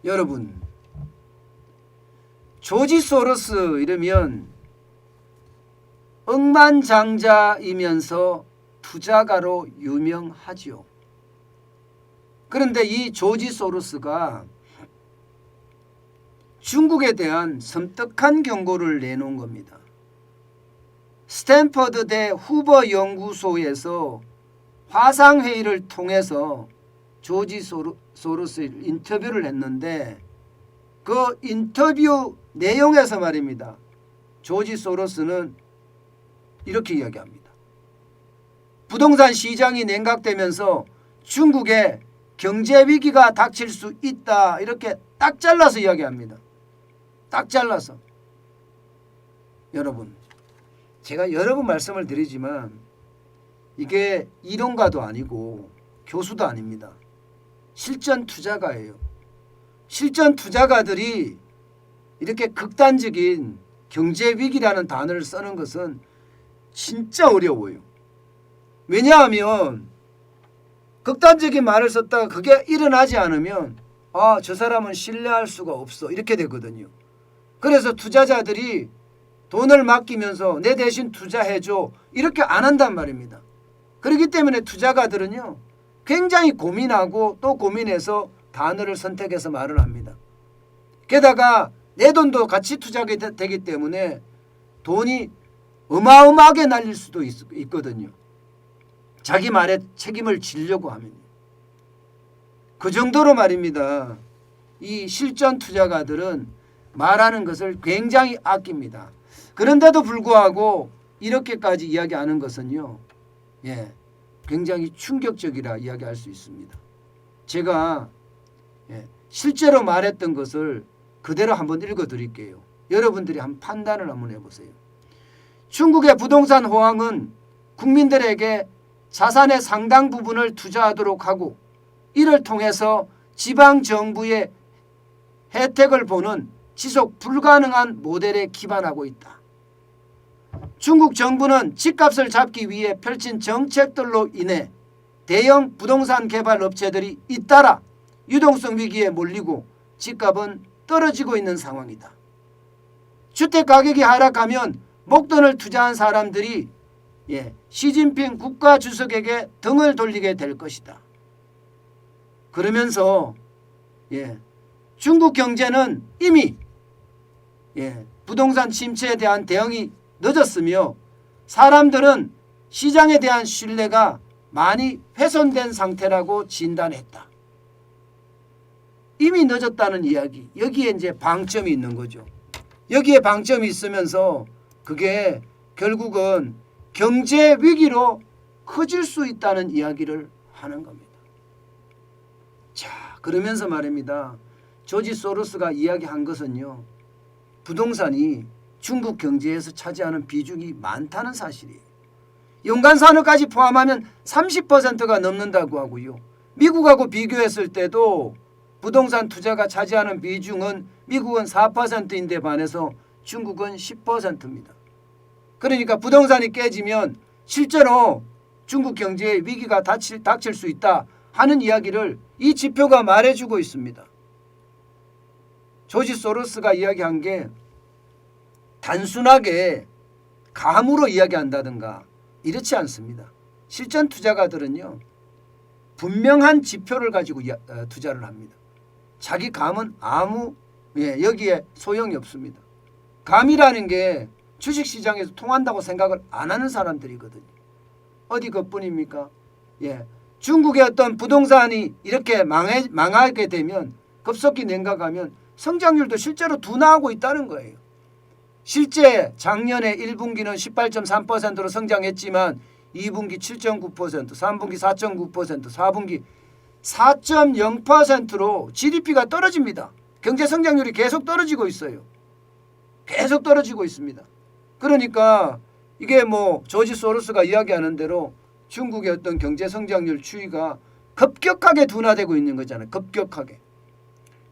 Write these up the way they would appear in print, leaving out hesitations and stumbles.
여러분, 조지 소로스 이러면 억만장자이면서 투자가로 유명하지요. 그런데 이 조지 소로스가 중국에 대한 섬뜩한 경고를 내놓은 겁니다. 스탠퍼드대 후버 연구소에서 화상회의를 통해서 조지 소로스를 인터뷰를 했는데 그 인터뷰 내용에서 말입니다. 조지 소로스는 이렇게 이야기합니다. 부동산 시장이 냉각되면서 중국에 경제위기가 닥칠 수 있다. 이렇게 딱 잘라서 이야기합니다. 딱 잘라서. 여러분, 제가 여러 번 말씀을 드리지만 이게 이론가도 아니고 교수도 아닙니다. 실전 투자가예요. 실전 투자가들이 이렇게 극단적인 경제위기라는 단어를 쓰는 것은 진짜 어려워요. 왜냐하면 극단적인 말을 썼다가 그게 일어나지 않으면 저 사람은 신뢰할 수가 없어 이렇게 되거든요. 그래서 투자자들이 돈을 맡기면서 내 대신 투자해줘 이렇게 안 한단 말입니다. 그렇기 때문에 투자가들은요 굉장히 고민하고 또 고민해서 단어를 선택해서 말을 합니다. 게다가 내 돈도 같이 투자가 되기 때문에 돈이 어마어마하게 날릴 수도 있거든요. 자기 말에 책임을 지려고 하면. 그 정도로 말입니다. 이 실전 투자가들은 말하는 것을 굉장히 아낍니다. 그런데도 불구하고 이렇게까지 이야기하는 것은요. 굉장히 충격적이라 이야기할 수 있습니다. 제가 실제로 말했던 것을 그대로 한번 읽어드릴게요. 여러분들이 한번 판단을 한번 해보세요. 중국의 부동산 호황은 국민들에게 자산의 상당 부분을 투자하도록 하고 이를 통해서 지방정부의 혜택을 보는 지속 불가능한 모델에 기반하고 있다. 중국 정부는 집값을 잡기 위해 펼친 정책들로 인해 대형 부동산 개발 업체들이 잇따라 유동성 위기에 몰리고 집값은 떨어지고 있는 상황이다. 주택가격이 하락하면 목돈을 투자한 사람들이 시진핑 국가주석에게 등을 돌리게 될 것이다. 그러면서 중국 경제는 이미 부동산 침체에 대한 대응이 늦었으며 사람들은 시장에 대한 신뢰가 많이 훼손된 상태라고 진단했다. 이미 늦었다는 이야기. 여기에 이제 방점이 있는 거죠. 여기에 방점이 있으면서 그게 결국은 경제 위기로 커질 수 있다는 이야기를 하는 겁니다. 자, 그러면서 말입니다. 조지 소로스가 이야기한 것은요. 부동산이 중국 경제에서 차지하는 비중이 많다는 사실이에요. 연간산업까지 포함하면 30%가 넘는다고 하고요. 미국하고 비교했을 때도 부동산 투자가 차지하는 비중은 미국은 4%인데 반해서 중국은 10%입니다. 그러니까 부동산이 깨지면 실제로 중국 경제에 위기가 닥칠 수 있다 하는 이야기를 이 지표가 말해주고 있습니다. 조지 소로스가 이야기한 게 단순하게 감으로 이야기한다든가 이렇지 않습니다. 실전 투자가들은요. 분명한 지표를 가지고 투자를 합니다. 자기 감은 여기에 소용이 없습니다. 감이라는 게 주식시장에서 통한다고 생각을 안 하는 사람들이거든요. 어디 그뿐입니까? 중국의 어떤 부동산이 이렇게 망하게 되면 급속히 냉각하면 성장률도 실제로 둔화하고 있다는 거예요. 실제 작년에 1분기는 18.3%로 성장했지만 2분기 7.9%, 3분기 4.9%, 4분기 4.0%로 GDP가 떨어집니다. 경제 성장률이 계속 떨어지고 있어요. 계속 떨어지고 있습니다. 그러니까 이게 조지 소로스가 이야기하는 대로 중국의 어떤 경제 성장률 추이가 급격하게 둔화되고 있는 거잖아요. 급격하게.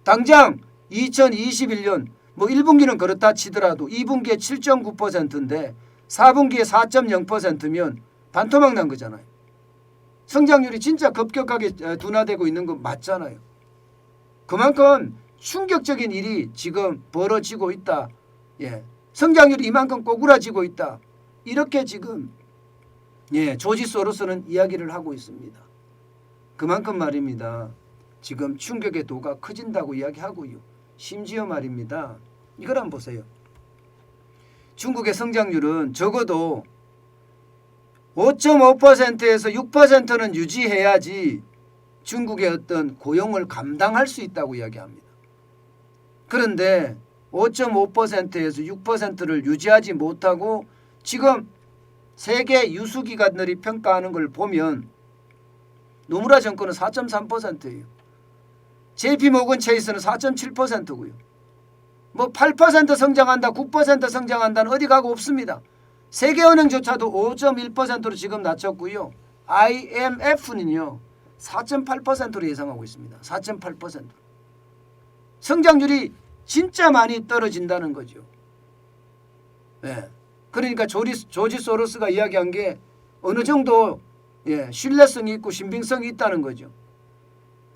당장 2021년 1분기는 그렇다 치더라도 2분기에 7.9%인데 4분기에 4.0%면 반토막 난 거잖아요. 성장률이 진짜 급격하게 둔화되고 있는 건 맞잖아요. 그만큼 충격적인 일이 지금 벌어지고 있다. 예, 성장률이 이만큼 꼬꾸라지고 있다. 이렇게 지금 조지 소로스는 이야기를 하고 있습니다. 그만큼 말입니다. 지금 충격의 도가 커진다고 이야기하고요. 심지어 말입니다. 이걸 한번 보세요. 중국의 성장률은 적어도 5.5%에서 6%는 유지해야지 중국의 어떤 고용을 감당할 수 있다고 이야기합니다. 그런데 5.5%에서 6%를 유지하지 못하고 지금 세계 유수기관들이 평가하는 걸 보면 노무라 정권은 4.3%예요. JP모건 체이스는 4.7%고요. 뭐 8% 성장한다, 9% 성장한다는 어디 가고 없습니다. 세계은행조차도 5.1%로 지금 낮췄고요. IMF는요 4.8%로 예상하고 있습니다. 4.8%. 성장률이 진짜 많이 떨어진다는 거죠. 예. 그러니까 조지 소로스가 이야기한 게 어느 정도 신뢰성이 있고 신빙성이 있다는 거죠.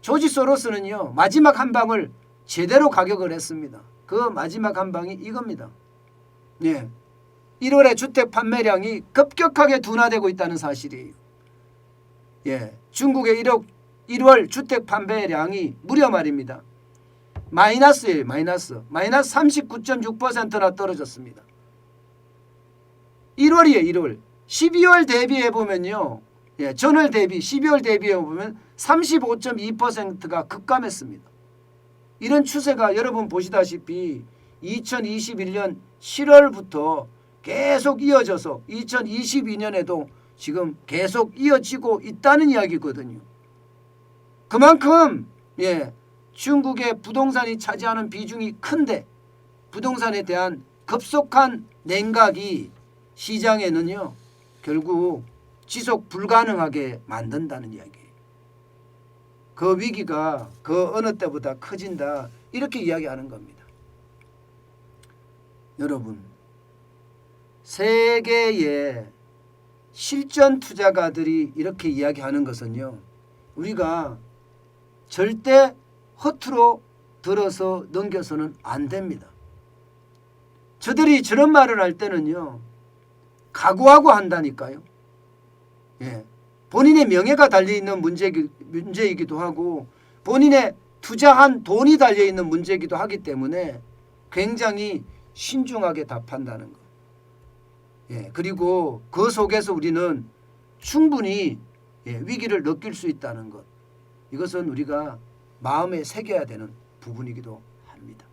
조지 소로스는요 마지막 한 방을 제대로 가격을 했습니다. 그 마지막 한 방이 이겁니다. 1월에 주택 판매량이 급격하게 둔화되고 있다는 사실이에요. 중국의 1월 주택 판매량이 무려 말입니다. 마이너스예요. 마이너스 39.6%나 떨어졌습니다. 1월이에요. 1월. 12월 대비해 보면요. 전월 대비 12월 대비해 보면 35.2%가 급감했습니다. 이런 추세가 여러분 보시다시피 2021년 7월부터 계속 이어져서 2022년에도 지금 계속 이어지고 있다는 이야기거든요. 그만큼 중국의 부동산이 차지하는 비중이 큰데 부동산에 대한 급속한 냉각이 시장에는요 결국 지속 불가능하게 만든다는 이야기예요. 그 위기가 그 어느 때보다 커진다 이렇게 이야기하는 겁니다. 여러분 세계의 실전 투자가들이 이렇게 이야기하는 것은요 우리가 절대 허투루 들어서 넘겨서는 안 됩니다. 저들이 저런 말을 할 때는요 각오하고 한다니까요. 본인의 명예가 달려있는 문제이기도 하고 본인의 투자한 돈이 달려있는 문제이기도 하기 때문에 굉장히 신중하게 답한다는 것. 그리고 그 속에서 우리는 충분히 위기를 느낄 수 있다는 것. 이것은 우리가 마음에 새겨야 되는 부분이기도 합니다.